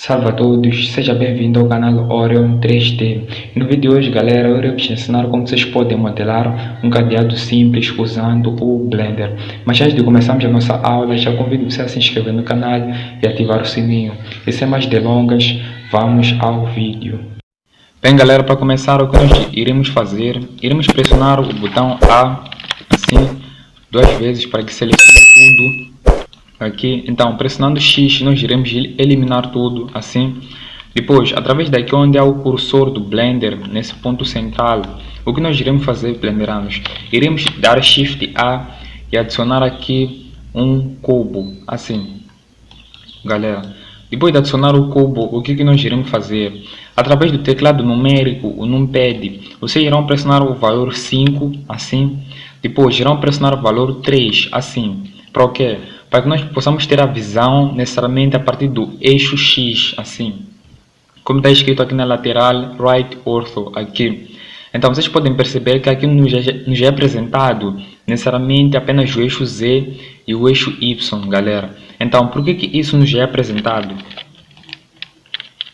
Salve a todos, seja bem-vindo ao canal Orion 3D. No vídeo de hoje, galera, eu irei vos ensinar como vocês podem modelar um cadeado simples usando o Blender. Mas antes de começarmos a nossa aula, já convido você a se inscrever no canal e ativar o sininho. E sem mais delongas, vamos ao vídeo. Bem, galera, para começar, o que nós iremos fazer, iremos pressionar o botão A, assim, 2 vezes para que selecione tudo. Aqui, então, pressionando X, nós iremos eliminar tudo, assim. Depois, através daqui onde há o cursor do Blender, nesse ponto central, o que nós iremos fazer, blenderanos? Iremos dar Shift A e adicionar aqui um cubo, assim, galera. Depois de adicionar o cubo, o que nós iremos fazer? Através do teclado numérico, o numpad, vocês irão pressionar o valor 5, assim. Depois irão pressionar o valor 3, assim. Para o quê? Para que nós possamos ter a visão necessariamente a partir do eixo X, assim. Como está escrito aqui na lateral, Right Ortho, aqui. Então vocês podem perceber que aqui nos é apresentado necessariamente apenas o eixo Z e o eixo Y, galera. Então, por que isso nos é apresentado?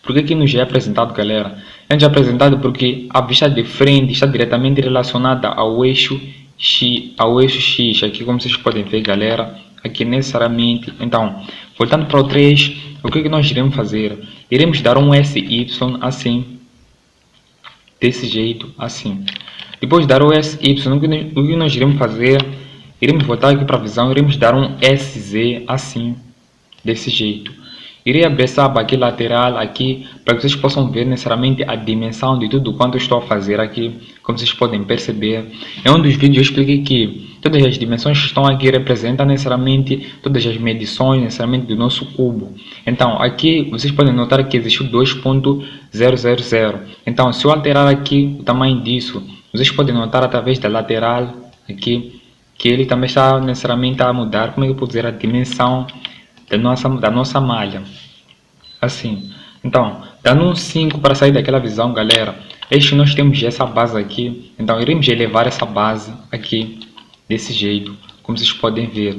Por que nos é apresentado, galera? É apresentado porque a vista de frente está diretamente relacionada ao eixo X, aqui como vocês podem ver, galera, aqui necessariamente. Então, voltando para o 3, o que nós iremos fazer? Iremos dar um SY assim, desse jeito, assim. Depois de dar o SY, o que nós iremos fazer? Iremos voltar aqui para a visão, iremos dar um SZ assim, desse jeito. Irei abrir essa aba aqui lateral aqui para que vocês possam ver necessariamente a dimensão de tudo quanto eu estou a fazer aqui. Como vocês podem perceber, em um dos vídeos eu expliquei que todas as dimensões que estão aqui representam necessariamente todas as medições necessariamente do nosso cubo. Então aqui vocês podem notar que existe o 2.000. Então se eu alterar aqui o tamanho disso, vocês podem notar através da lateral aqui que ele também está necessariamente a mudar. Como é que eu posso dizer a dimensão da nossa malha, assim. Então, dando um 5 para sair daquela visão, galera, nós temos essa base aqui. Então iremos elevar essa base aqui desse jeito, como vocês podem ver.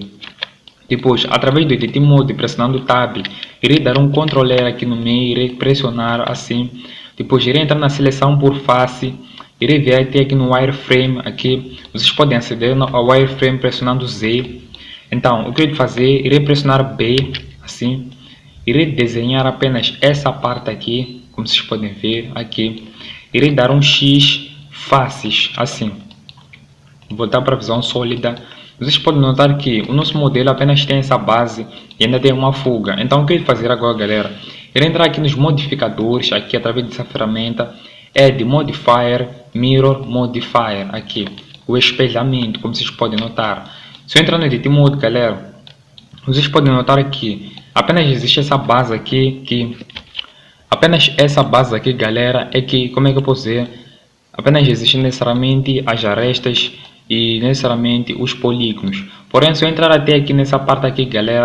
Depois, através do Edit Mode, pressionando Tab, irei dar um Ctrl R aqui no meio, irei pressionar assim. Depois irei entrar na seleção por face, irei ver até aqui no Wireframe, aqui vocês podem aceder ao Wireframe pressionando Z. Então, o que eu irei fazer? Irei pressionar B, assim. Irei desenhar apenas essa parte aqui, como vocês podem ver aqui. Irei dar um X faces, assim. Voltar para a visão sólida. Vocês podem notar que o nosso modelo apenas tem essa base e ainda tem uma fuga. Então, o que eu irei fazer agora, galera? Irei entrar aqui nos modificadores, aqui através dessa ferramenta. Add Modifier, Mirror Modifier, aqui. O espelhamento, como vocês podem notar. Se eu entrar no Edit Mode, galera, vocês podem notar que apenas existe essa base aqui, apenas essa base aqui, galera, é que, como é que eu posso dizer, apenas existem necessariamente as arestas e necessariamente os polígonos. Porém, se eu entrar até aqui nessa parte aqui, galera,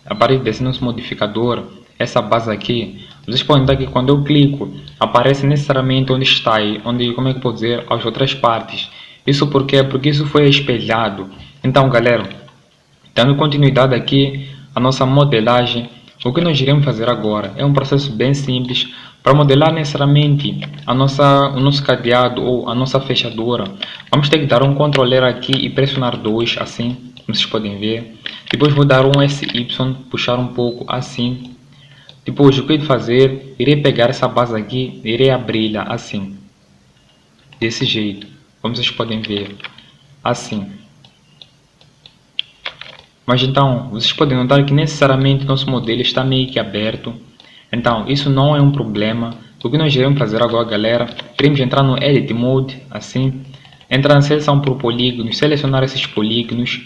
a partir desse nosso modificador, essa base aqui, vocês podem notar que quando eu clico, aparece necessariamente onde está, como é que eu posso dizer, as outras partes. Isso por quê? Porque isso foi espelhado. Então, galera, dando continuidade aqui à nossa modelagem, o que nós iremos fazer agora é um processo bem simples. Para modelar necessariamente o nosso cadeado ou a nossa fechadura, vamos ter que dar um Ctrl R aqui e pressionar 2, assim, como vocês podem ver. Depois vou dar um SY, puxar um pouco, assim. Depois, o que eu irei fazer? Irei pegar essa base aqui, irei abri-la, assim, desse jeito, como vocês podem ver, assim. Mas então, vocês podem notar que necessariamente nosso modelo está meio que aberto. Então, isso não é um problema. O que nós iremos fazer agora, galera, iremos entrar no Edit Mode, assim. Entrar na seleção por polígonos, selecionar esses polígonos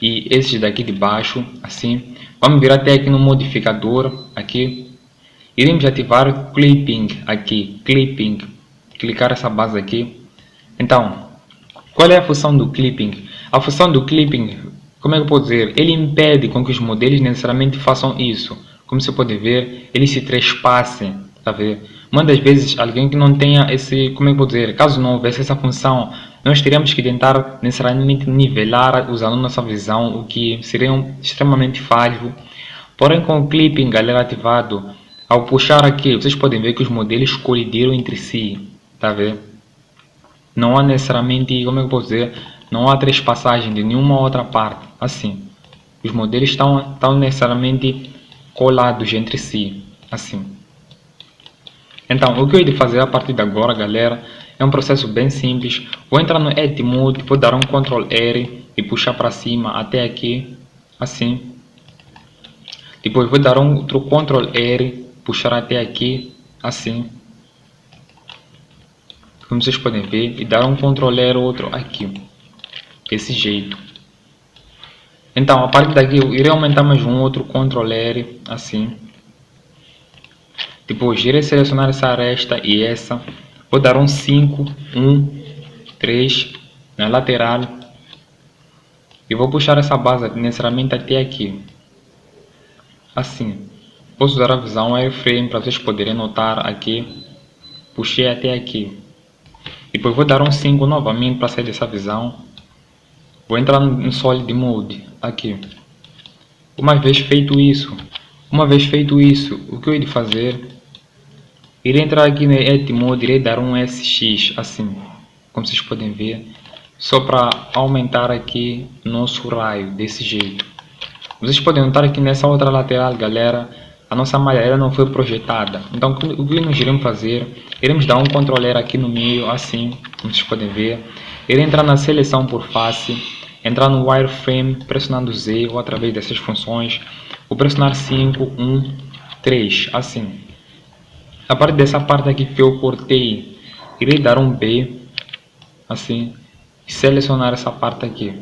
e esses daqui de baixo, assim. Vamos vir até aqui no modificador, aqui. Iremos ativar Clipping, aqui, Clipping. Clicar essa base aqui. Então, qual é a função do Clipping? A função do Clipping, como é que eu posso dizer? Ele impede com que os modelos necessariamente façam isso. Como você pode ver, eles se trespassem, tá vendo? Muitas vezes, alguém que não tenha esse, como é que eu posso dizer? Caso não houvesse essa função, nós teríamos que tentar necessariamente nivelar usando nossa visão, o que seria extremamente falho. Porém, com o Clipping, galera, ativado, Ao puxar aqui, vocês podem ver que os modelos colidiram entre si, tá a ver? Não há necessariamente, como é que eu posso dizer, não há trespassagem de nenhuma outra parte, assim. Os modelos estão necessariamente colados entre si, assim. Então, o que eu hei de fazer a partir de agora, galera, é um processo bem simples. Vou entrar no Edit Mode, vou dar um Ctrl R e puxar para cima até aqui, assim. Depois vou dar um outro Ctrl R, puxar até aqui, assim. Como vocês podem ver, e dar um Ctrl R outro aqui, desse jeito. Então, a partir daqui eu irei aumentar mais um outro Ctrl R, assim. Depois irei selecionar essa aresta e essa. Vou dar um 5, 1, 3 na lateral. E vou puxar essa base necessariamente até aqui. Assim. Posso usar a visão wireframe para vocês poderem notar aqui. Puxei até aqui. Depois vou dar um 5 novamente para sair dessa visão. Vou entrar no Solid Mode aqui. Uma vez feito isso, o que eu irei fazer? Irei entrar aqui no Edit Mode, irei dar um SX, assim, como vocês podem ver, só para aumentar aqui nosso raio, desse jeito. Vocês podem notar aqui nessa outra lateral, galera, a nossa malha não foi projetada. Então, o que nós iremos fazer? Iremos dar um Ctrl R aqui no meio, assim, como vocês podem ver. Irei entrar na seleção por face, entrar no Wireframe, pressionando Z ou através dessas funções. Vou pressionar 5, 1, 3, assim. A partir dessa parte aqui que eu cortei, irei dar um B, assim, e selecionar essa parte aqui,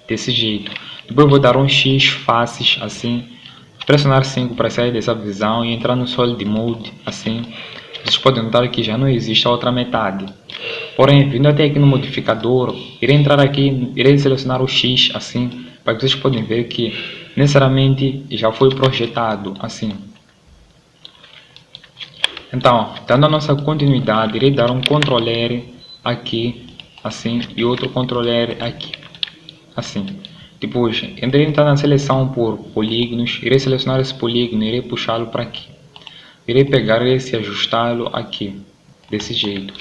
desse jeito. Depois vou dar um X faces, assim, pressionar 5 para sair dessa visão e entrar no Solid Mode, assim. Vocês podem notar que já não existe a outra metade. Porém, vindo até aqui no modificador, irei entrar aqui, irei selecionar o X, assim, para que vocês podem ver que necessariamente já foi projetado, assim. Então, dando a nossa continuidade, irei dar um Ctrl R aqui, assim, e outro Ctrl R aqui, assim. Depois, irei entrar na seleção por polígonos, irei selecionar esse polígono, irei puxá-lo para aqui. Irei pegar esse e ajustá-lo aqui, desse jeito,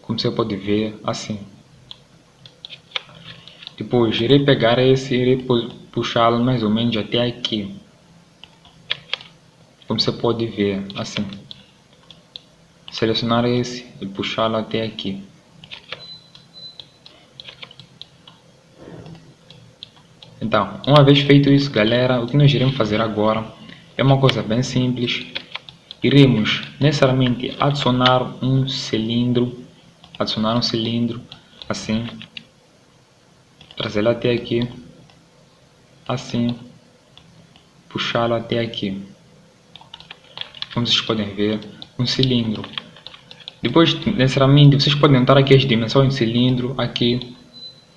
como você pode ver, assim. Depois, irei pegar esse e irei puxá-lo mais ou menos até aqui, como você pode ver, assim. Selecionar esse e puxá-lo até aqui. Então, uma vez feito isso, galera, o que nós iremos fazer agora é uma coisa bem simples. Iremos necessariamente adicionar um cilindro, assim, trazê-lo até aqui, assim, puxá-lo até aqui. Como vocês podem ver, um cilindro. Depois, necessariamente, vocês podem notar aqui as dimensões do cilindro, aqui,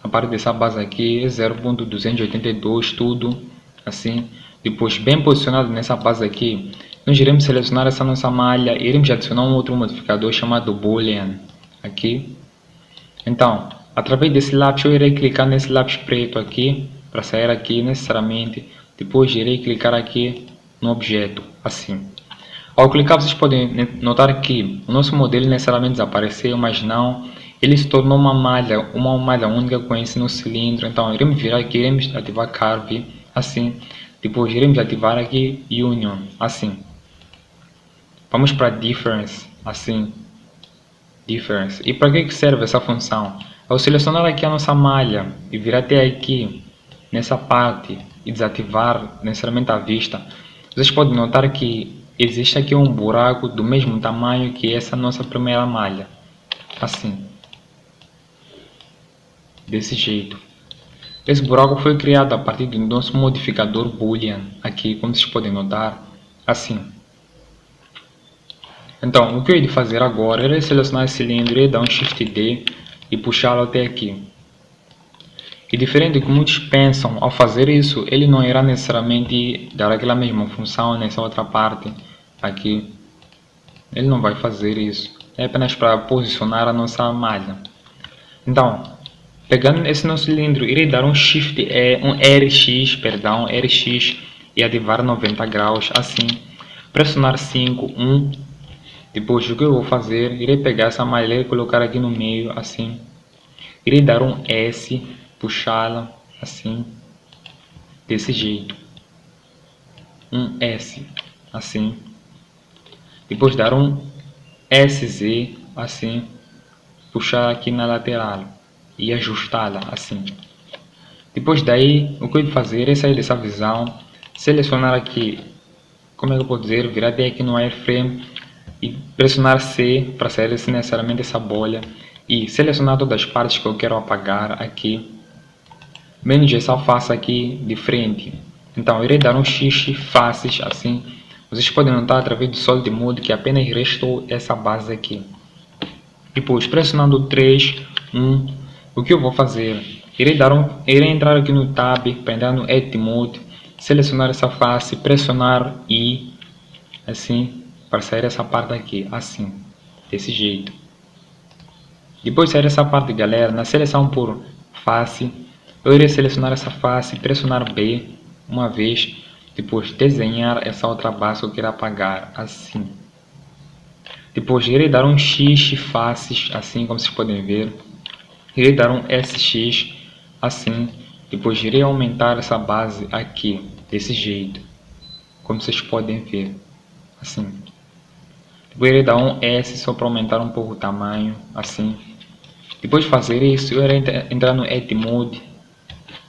a parte dessa base aqui, é 0.282, tudo, assim. Depois, bem posicionado nessa base aqui, nós iremos selecionar essa nossa malha e iremos adicionar um outro modificador chamado Boolean, aqui. Então, através desse lápis, eu irei clicar nesse lápis preto aqui, para sair aqui, necessariamente. Depois, irei clicar aqui no objeto, assim. Ao clicar, vocês podem notar que o nosso modelo necessariamente desapareceu, mas não. Ele se tornou uma malha única com esse no cilindro. Então, iremos vir aqui, iremos ativar Curve, assim. Depois, iremos ativar aqui Union, assim. Vamos para Difference, assim. Difference. E para que serve essa função? Ao selecionar aqui a nossa malha e vir até aqui, nessa parte, e desativar necessariamente a vista, vocês podem notar que existe aqui um buraco do mesmo tamanho que essa nossa primeira malha, assim, desse jeito. Esse buraco foi criado a partir do nosso modificador Boolean, aqui, como vocês podem notar, assim. Então, o que eu irei fazer agora é selecionar esse cilindro, irei dar um Shift D e puxá-lo até aqui. E diferente do que muitos pensam, ao fazer isso, ele não irá necessariamente dar aquela mesma função nessa outra parte aqui. Ele não vai fazer isso. É apenas para posicionar a nossa malha. Então, pegando esse nosso cilindro, irei dar um RX e ativar 90 graus, assim. pressionar 5, 1. Depois o que eu vou fazer, irei pegar essa malha e colocar aqui no meio, assim. Irei dar um S, puxá-la, assim, desse jeito. Um S, assim. Depois dar um SZ, assim. Puxar aqui na lateral e ajustá-la, assim. Depois daí, o que eu vou fazer é sair dessa visão, selecionar aqui, como é que eu posso dizer, virar até aqui no wireframe e pressionar C para sair necessariamente essa bolha e selecionar todas as partes que eu quero apagar aqui, menos essa face aqui de frente. Então, eu irei dar um X faces assim. Vocês podem notar através do Solid Mode que apenas restou essa base aqui. Depois, pressionando 3, 1, o que eu vou fazer? Irei entrar aqui no Tab, para entrar no Edit Mode, selecionar essa face, pressionar I, assim, para sair essa parte aqui, assim, desse jeito. Depois de sair essa parte, galera, na seleção por face, eu irei selecionar essa face, pressionar B uma vez, depois desenhar essa outra base que eu quero apagar, assim. Depois irei dar um X faces, assim como vocês podem ver. Irei dar um SX, assim. Depois irei aumentar essa base aqui, desse jeito, como vocês podem ver, assim. Depois irei dar um S só para aumentar um pouco o tamanho, assim. Depois de fazer isso, eu irei entrar no Edit Mode,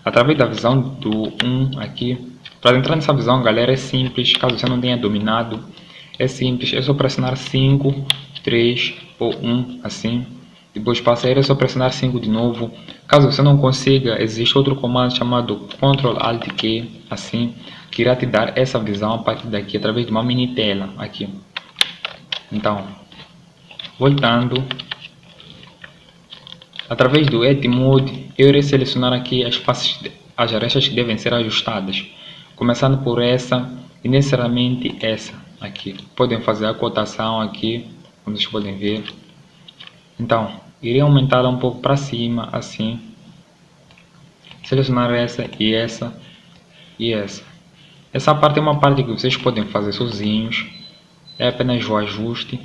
através da visão do 1 aqui. Para entrar nessa visão, galera, é simples, caso você não tenha dominado, é simples, é só pressionar 5, 3 ou 1, assim. Depois para sair é só pressionar 5 de novo. Caso você não consiga, existe outro comando chamado Ctrl Alt Q, assim, que irá te dar essa visão a partir daqui, através de uma mini tela aqui. Então, voltando, através do Edit Mode, eu irei selecionar aqui as faces, as arestas que devem ser ajustadas, começando por essa e necessariamente essa aqui. Podem fazer a cotação aqui, como vocês podem ver. Então, irei aumentá-la um pouco para cima, assim. Selecionar essa e essa e essa. Essa parte é uma parte que vocês podem fazer sozinhos. É apenas o ajuste,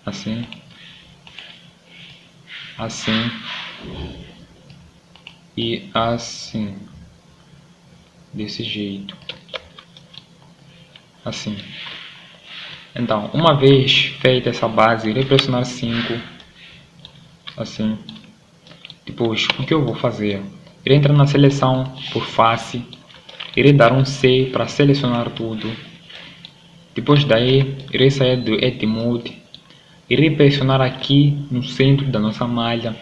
assim. Assim. E assim. Desse jeito. Assim. Então, uma vez feita essa base, irei pressionar 5, assim. Depois, o que eu vou fazer? Irei entrar na seleção por face, irei dar um C para selecionar tudo. Depois daí, irei sair do Edit Mode, irei pressionar aqui no centro da nossa malha,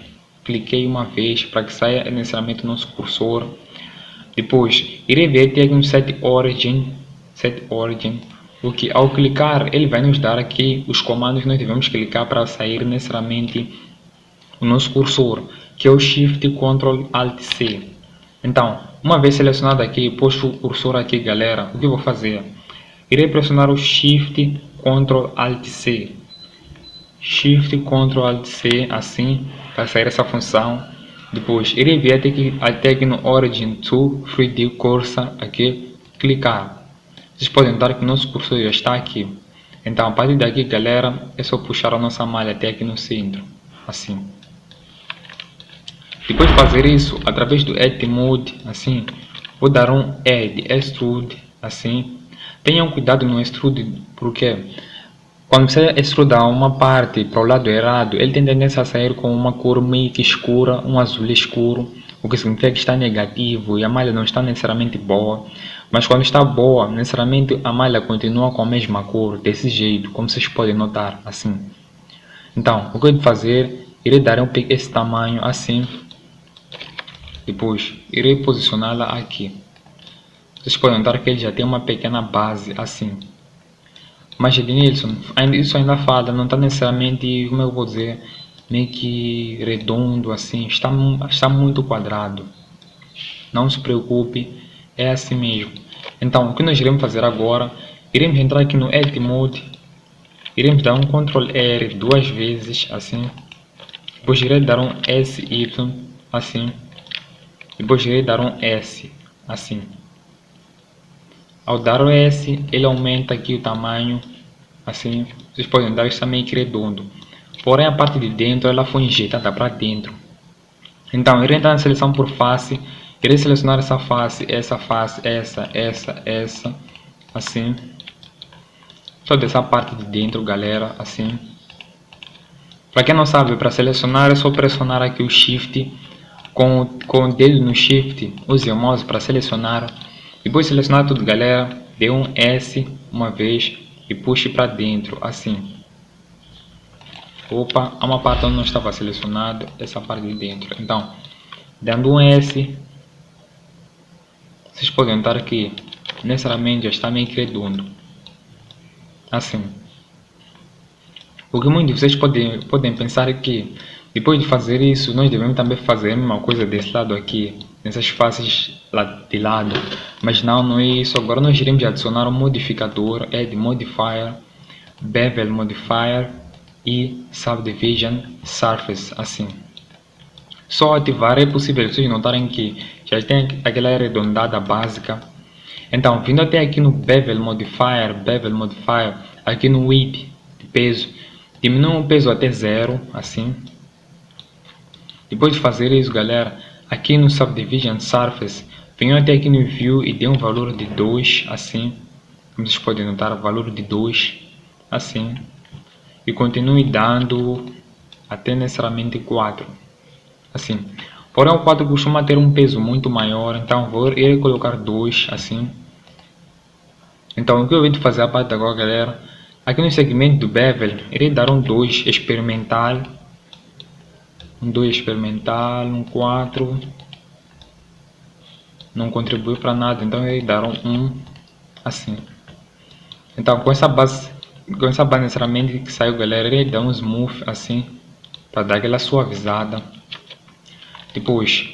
cliquei uma vez para que saia necessariamente o nosso cursor. Depois, irei ver aqui no Set Origin, o que ao clicar ele vai nos dar aqui os comandos que nós devemos clicar para sair necessariamente o nosso cursor, que é o Shift Ctrl Alt C. Então, uma vez selecionado aqui, posto o cursor aqui, galera, o que eu vou fazer? Irei pressionar o Shift Ctrl Alt C. Shift Ctrl Alt C, assim, para sair essa função. Depois, irei vir até aqui no Origin to 3D Cursor, aqui, clicar. Vocês podem notar que o nosso cursor já está aqui. Então, a partir daqui, galera, é só puxar a nossa malha até aqui no centro, assim. Depois de fazer isso, através do Edit Mode, assim, vou dar um Add Extrude, assim. Tenham cuidado no Extrude, porque quando você extrudar uma parte para o lado errado, ele tem tendência a sair com uma cor meio que escura, um azul escuro, o que significa que está negativo e a malha não está necessariamente boa. Mas quando está boa, necessariamente a malha continua com a mesma cor, desse jeito, como vocês podem notar, assim. Então, o que eu vou fazer, irei dar esse tamanho assim. Depois, irei posicioná-la aqui. Vocês podem notar que ele já tem uma pequena base assim. Mas Ednilson, isso ainda falta, não está necessariamente, como eu vou dizer, meio que redondo assim, está muito quadrado. Não se preocupe, é assim mesmo. Então, o que nós iremos fazer agora, iremos entrar aqui no Edit Mode, iremos dar um Ctrl R duas vezes, assim. Depois irei dar um SY, assim. Depois irei dar um S, assim. Ao dar o S, ele aumenta aqui o tamanho, assim, vocês podem dar isso também redondo. Porém, a parte de dentro, ela foi injetada para dentro. Então, irei entrar na seleção por face, irei selecionar essa face, essa, assim. Só dessa parte de dentro, galera, assim. Para quem não sabe, para selecionar é só pressionar aqui o Shift, com o dedo no Shift, use o mouse para selecionar. Depois de selecionar tudo, galera, dê um S uma vez e puxe para dentro, assim. Opa, há uma parte onde não estava selecionado, essa parte de dentro. Então, dando um S, vocês podem notar que necessariamente já está meio que redondo, assim. O que muitos de vocês podem pensar é que depois de fazer isso, nós devemos também fazer a mesma coisa desse lado aqui, nessas faces de lado. Mas não é isso. Agora nós iremos adicionar um modificador, Add Modifier, Bevel Modifier e Subdivision Surface, assim. Só ativar é possível vocês notarem que já tem aquela arredondada básica. Então, vindo até aqui no Bevel Modifier, aqui no Width de peso, diminua o peso até 0, assim. Depois de fazer isso, galera, aqui no Subdivision Surface, venham até aqui no View e dê um valor de 2, assim. Como vocês podem notar, valor de 2, assim. E continue dando até necessariamente 4, assim. Porém, o 4 costuma ter um peso muito maior, então vou colocar 2, assim. Então, o que eu vou fazer a parte de agora, galera, aqui no segmento do Bevel, irei dar um 2 experimental, um 4, não contribuiu para nada, então irei dar um 1, assim. Então, com essa base necessariamente que saiu, galera, irei dar um smooth, assim, para dar aquela suavizada. Depois,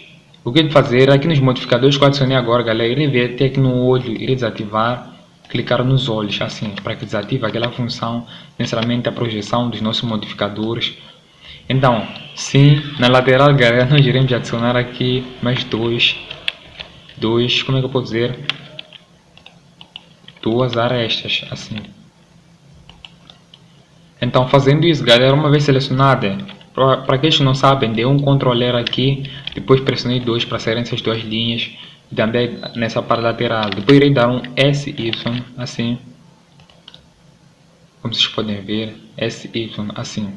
o que fazer aqui nos modificadores que eu adicionei agora, galera, irei ver até aqui no olho, irei desativar, clicar nos olhos, assim, para que desative aquela função, necessariamente a projeção dos nossos modificadores. Então, sim, na lateral, galera, nós iremos adicionar aqui mais dois, como é que eu posso dizer? Duas arestas, assim. Então, fazendo isso, galera, uma vez selecionada, para aqueles que não sabem, dê um Ctrl+R aqui, depois pressionei 2 para saírem essas duas linhas, e também nessa parte lateral. Depois irei dar um SY, assim, como vocês podem ver, SY, assim.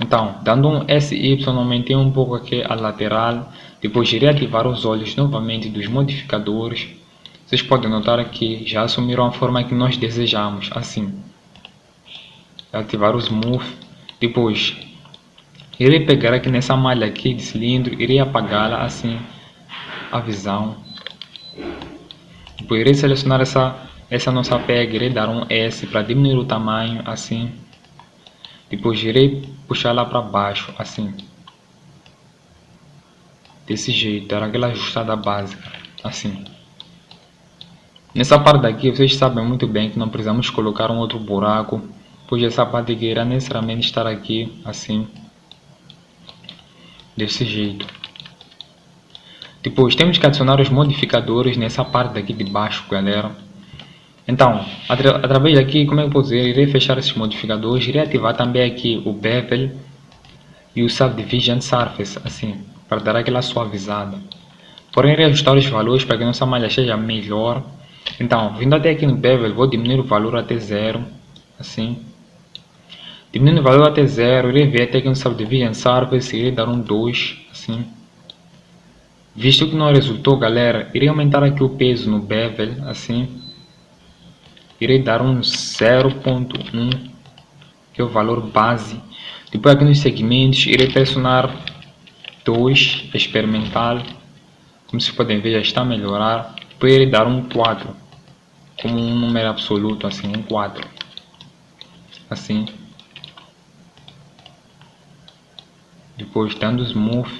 Então, dando um SY, aumentei um pouco aqui a lateral, depois irei ativar os olhos novamente dos modificadores. Vocês podem notar que já assumiram a forma que nós desejamos, assim. Ativar o Smooth, depois irei pegar aqui nessa malha aqui de cilindro, irei apagá-la, assim, a visão. Depois irei selecionar essa nossa pega, irei dar um S para diminuir o tamanho, assim. Depois irei puxar lá para baixo, assim. Desse jeito, dar aquela ajustada básica, assim. Nessa parte daqui, vocês sabem muito bem que não precisamos colocar um outro buraco, pois essa parte aqui irá necessariamente estar aqui, assim. Desse jeito. Depois temos que adicionar os modificadores nessa parte daqui de baixo, galera. Então, através daqui, como é que eu posso dizer, irei fechar esses modificadores, irei ativar também aqui o Bevel e o Subdivision Surface, assim, para dar aquela suavizada. Porém, irei ajustar os valores para que nossa malha seja melhor. Então, vindo até aqui no Bevel, vou diminuir o valor até 0, assim. Diminuindo o valor até 0, irei ver até aqui no Subdivision Surface, irei dar um 2, assim. Visto que não resultou, galera, irei aumentar aqui o peso no Bevel, assim. Irei dar um 0.1, que é o valor base. Depois aqui nos segmentos, irei pressionar 2, experimental. Como vocês podem ver, já está a melhorar. Depois irei dar um 4, como um número absoluto, assim, um 4. Assim. Depois dando smooth.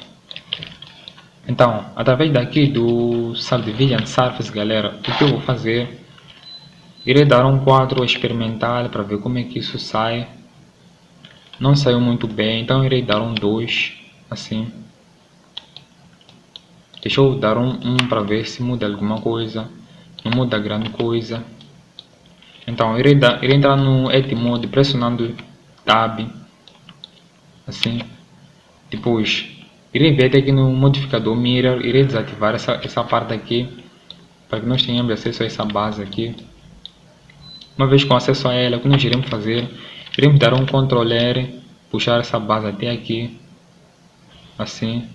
Então, através daqui do Subdivision Surface, galera, o que eu vou fazer? Irei dar um 4 experimental para ver como é que isso sai. Não saiu muito bem, então irei dar um 2, assim. Deixa eu dar um para ver se muda alguma coisa. Não muda grande coisa. Então irei entrar no Edit Mode pressionando Tab, assim. Depois irei ver aqui no modificador Mirror, irei desativar essa parte aqui para que nós tenhamos acesso a essa base aqui. Uma vez com acesso a ela, o que nós iremos fazer? Iremos dar um Ctrl R, puxar essa base até aqui, assim.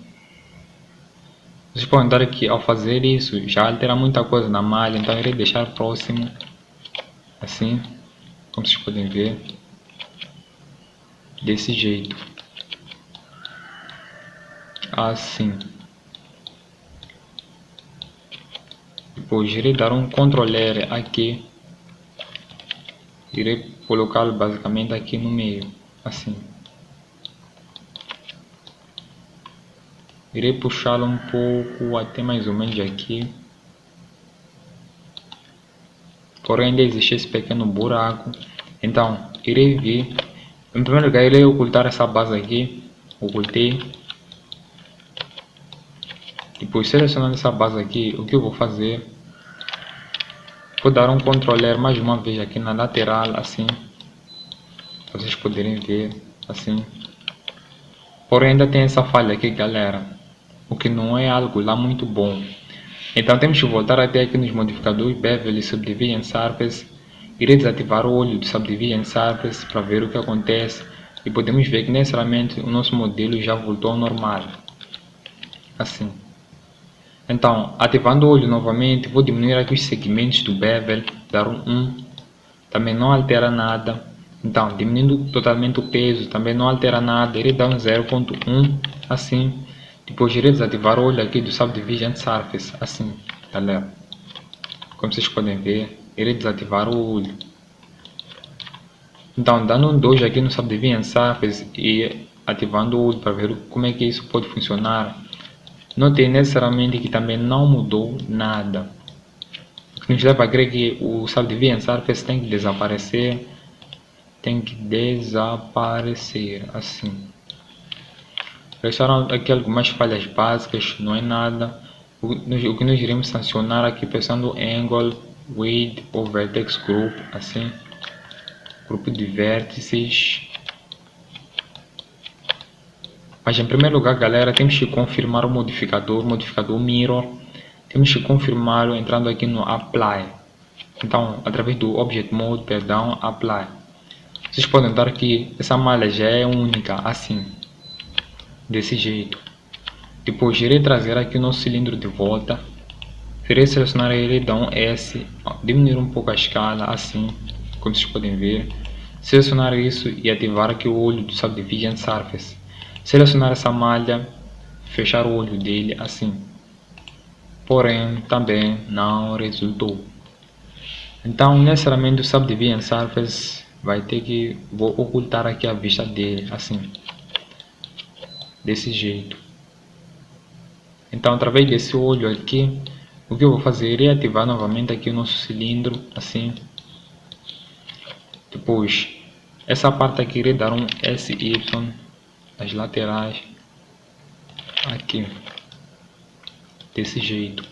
Vocês podem dar aqui, ao fazer isso, já altera muita coisa na malha, então irei deixar próximo, assim, como vocês podem ver, desse jeito, assim. Depois irei dar um Ctrl R aqui, irei colocá-lo basicamente aqui no meio, assim. Irei puxá-lo um pouco até mais ou menos aqui. Porém ainda existe esse pequeno buraco. Então irei vir. Em primeiro lugar irei ocultar essa base aqui. Ocultei. Depois selecionando essa base aqui, o que eu vou fazer? Vou dar um Ctrl R mais uma vez aqui na lateral, assim. Para vocês poderem ver, assim. Porém ainda tem essa falha aqui, galera. O que não é algo lá muito bom. Então temos que voltar até aqui nos modificadores Bevel e Subdivision Surface. Irei desativar o olho do Subdivision Surface para ver o que acontece. E podemos ver que necessariamente o nosso modelo já voltou ao normal. Assim. Então, ativando o olho novamente, vou diminuir aqui os segmentos do Bevel, dar um 1. Também não altera nada. Então, diminuindo totalmente o peso, também não altera nada. Irei dar um 0.1, assim. Depois irei desativar o olho aqui do Subdivision Surface, assim, galera. Como vocês podem ver, irei desativar o olho. Então, dando um 2 aqui no Subdivision Surface e ativando o olho para ver como é que isso pode funcionar. Notem necessariamente que também não mudou nada. O que nos leva a crer que o Subdivision Surface tem que desaparecer. Tem que desaparecer, assim. Restaram aqui algumas falhas básicas, não é nada. O que nós iremos sancionar aqui pensando Angle, Width ou Vertex Group, assim. Grupo de vértices. Mas em primeiro lugar, galera, temos que confirmar o modificador Mirror. Temos que confirmá-lo entrando aqui no Apply. Então, através do Object Mode, perdão, Apply. Vocês podem notar que essa malha já é única, assim. Desse jeito. Depois irei trazer aqui o nosso cilindro de volta. Irei selecionar ele, dar um S, diminuir um pouco a escala, assim, como vocês podem ver. Selecionar isso e ativar aqui o olho do Subdivision Surface. Selecionar essa malha, fechar o olho dele, assim. Porém, também não resultou. Então, necessariamente o Subdivision Surface vai ter que... Vou ocultar aqui a vista dele, assim. Desse jeito. Então, através desse olho aqui, o que eu vou fazer é ativar novamente aqui o nosso cilindro, assim. Depois, essa parte aqui irei dar um SY nas laterais, aqui, desse jeito.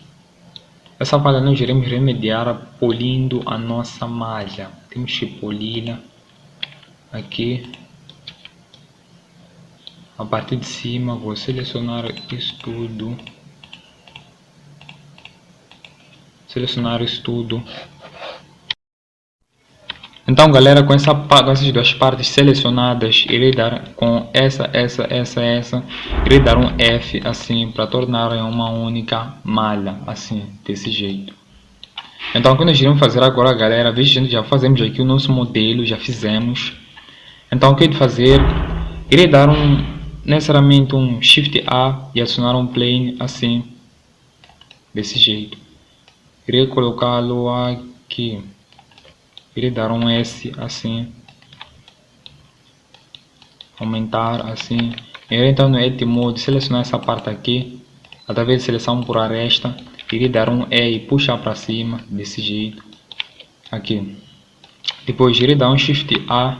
Essa falha nós iremos remediar polindo a nossa malha. Temos que poli-la aqui. A partir de cima, vou selecionar isso tudo. Selecionar isso tudo. Então, galera, com essas duas partes selecionadas, irei dar com essa, irei dar um F, assim, para tornar em uma única malha, assim, desse jeito. Então, o que nós iremos fazer agora, galera, veja, já fazemos aqui o nosso modelo, já fizemos. Então, o que eu vou fazer? Irei dar necessariamente um Shift A e acionar um plane assim, desse jeito. Irei colocá-lo aqui. Irei dar um S assim, aumentar assim. Irei entrar no Edit Mode, selecionar essa parte aqui, através de seleção por aresta. Irei dar um E e puxar para cima, desse jeito, aqui. Depois irei dar um Shift A.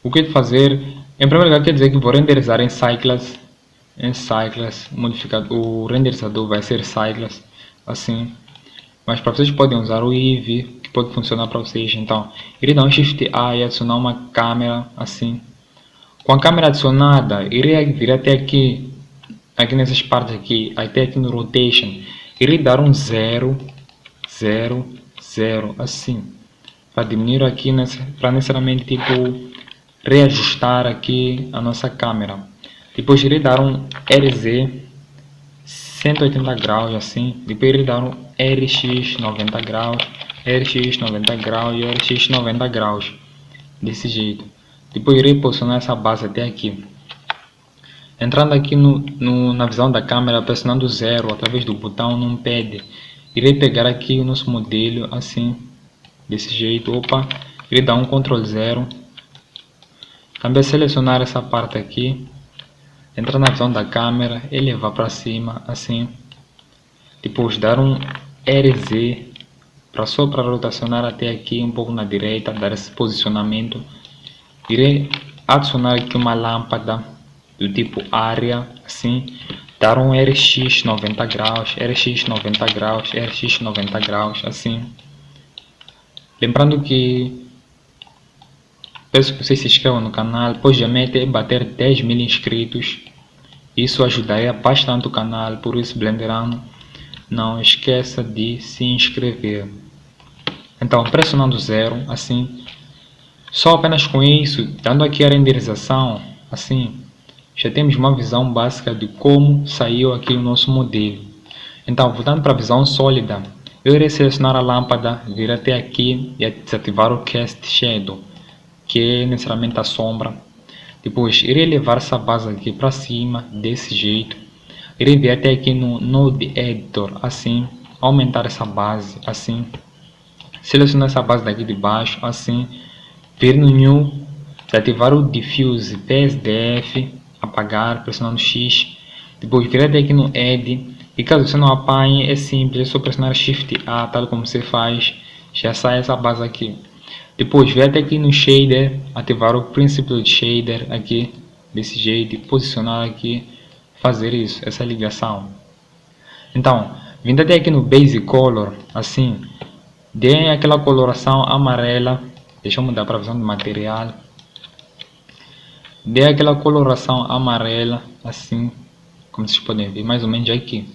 O que eu vou fazer? Em primeiro lugar, quer dizer que vou renderizar em Cycles. em Cycles, o renderizador vai ser Cycles, assim. Mas para vocês podem usar o Eevee, que pode funcionar para vocês. Então, irei dar um Shift A e adicionar uma câmera, assim. Com a câmera adicionada, irei vir até aqui, nessas partes aqui, até aqui no Rotation. Irei dar um 0, 0, 0, assim. Para diminuir aqui, para necessariamente tipo reajustar aqui a nossa câmera. Depois irei dar um RZ 180 graus, assim. Depois irei dar um RX 90 graus, RX 90 graus e RX 90 graus, desse jeito. Depois irei posicionar essa base até aqui. Entrando aqui na visão da câmera, pressionando 0 através do botão numpad, irei pegar aqui o nosso modelo, assim, desse jeito. Opa, irei dar um Ctrl 0. Também selecionar essa parte aqui, entrar na visão da câmera, elevar para cima, assim. Depois dar um RZ, só para rotacionar até aqui, um pouco na direita, dar esse posicionamento. Irei adicionar aqui uma lâmpada do tipo área, assim. Dar um RX 90 graus, RX 90 graus, RX 90 graus, assim. Lembrando que peço que vocês se inscrevam no canal, pois já mete bater 10.000 inscritos. Isso ajudaria bastante o canal, por isso Blenderano, não esqueça de se inscrever. Então, pressionando 0, assim. Só apenas com isso, dando aqui a renderização, assim, já temos uma visão básica de como saiu aqui o nosso modelo. Então, voltando para a visão sólida, eu irei selecionar a lâmpada, vir até aqui e desativar o Cast Shadow, que é necessariamente a sombra. Depois irei levar essa base aqui para cima, desse jeito. Irei vir até aqui no Node Editor, assim, aumentar essa base, assim. Selecionar essa base daqui de baixo, assim. Vir no New, desativar o Diffuse PSDF, apagar, pressionando X. Depois vir até aqui no Add. E caso você não apanhe, é simples, é só pressionar Shift A, tal como você faz. Já sai essa base aqui. Depois vir até aqui no Shader, ativar o princípio de Shader aqui, desse jeito, e posicionar aqui, fazer isso, essa ligação. Então, vindo até aqui no Base Color, assim, dê aquela coloração amarela. Deixa eu mudar para a visão do material. Dê aquela coloração amarela, assim, como vocês podem ver, mais ou menos aqui.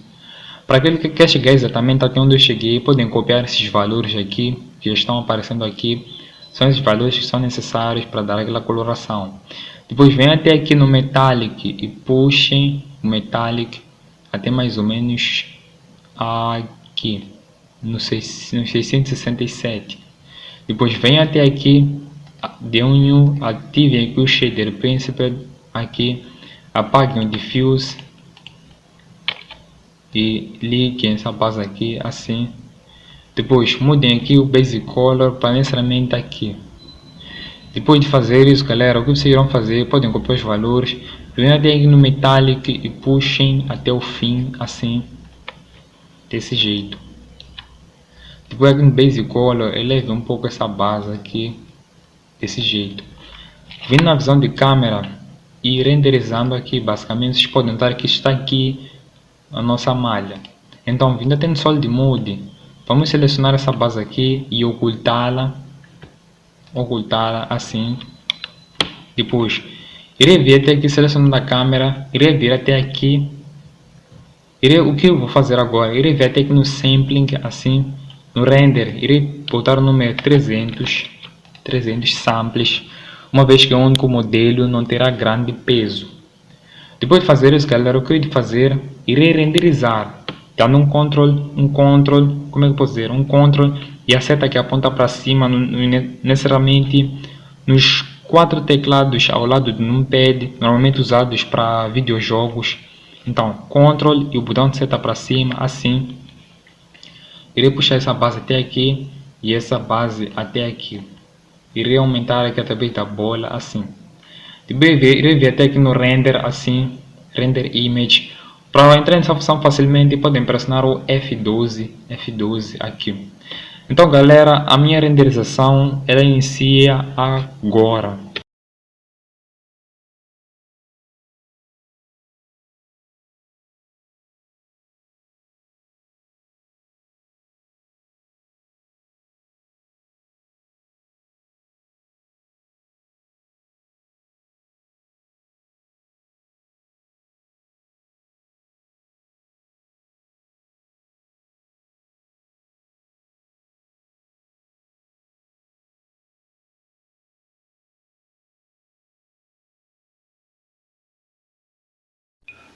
Para aquele que quer chegar exatamente até onde eu cheguei, podem copiar esses valores aqui, que já estão aparecendo aqui. São esses valores que são necessários para dar aquela coloração. Depois vem até aqui no Metallic e puxem o Metallic até mais ou menos aqui, no 667. Depois vem até aqui, dê um New, ativem aqui o Shader Principal, aqui, apaguem o Diffuse e liguem essa base aqui, assim. Depois mudem aqui o Base Color para necessariamente aqui. Depois de fazer isso, galera, o que vocês irão fazer? Podem copiar os valores, venham até aqui no Metallic e puxem até o fim, assim, desse jeito. Depois aqui no Base Color, eleve um pouco essa base aqui, desse jeito. Vindo na visão de câmera e renderizando aqui, basicamente, vocês podem notar que está aqui a nossa malha. Então, vindo até no Solid Mode, vamos selecionar essa base aqui e ocultá-la assim. Depois, irei vir até aqui selecionando a câmera, irei vir até aqui. O que eu vou fazer agora? Irei vir até aqui no Sampling, assim, no Render, irei botar o número 300 samples, uma vez que é o único modelo, não terá grande peso. Depois de fazer isso, galera, o que eu irei fazer? Irei renderizar, dando um Ctrl, como é que eu posso dizer? Um Ctrl e a seta que aponta para cima, necessariamente nos 4 teclados ao lado do numpad, normalmente usados para videojogos. Então, Ctrl e o botão de seta para cima, assim. Irei puxar essa base até aqui e essa base até aqui. Irei aumentar aqui através da bola, assim. Irei vir até aqui no Render, assim, Render Image. Para entrar nessa função facilmente, podem pressionar o F12 aqui. Então, galera, a minha renderização ela inicia agora.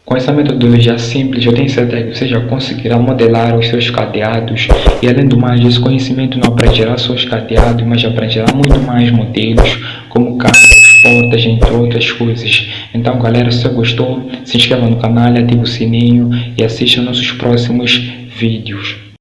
Com essa metodologia simples, eu tenho certeza que você já conseguirá modelar os seus cadeados e, além do mais, esse conhecimento não aprenderá só os cadeados, mas aprenderá muito mais modelos, como carros, portas, entre outras coisas. Então, galera, se você gostou, se inscreva no canal, ative o sininho e assista nossos próximos vídeos.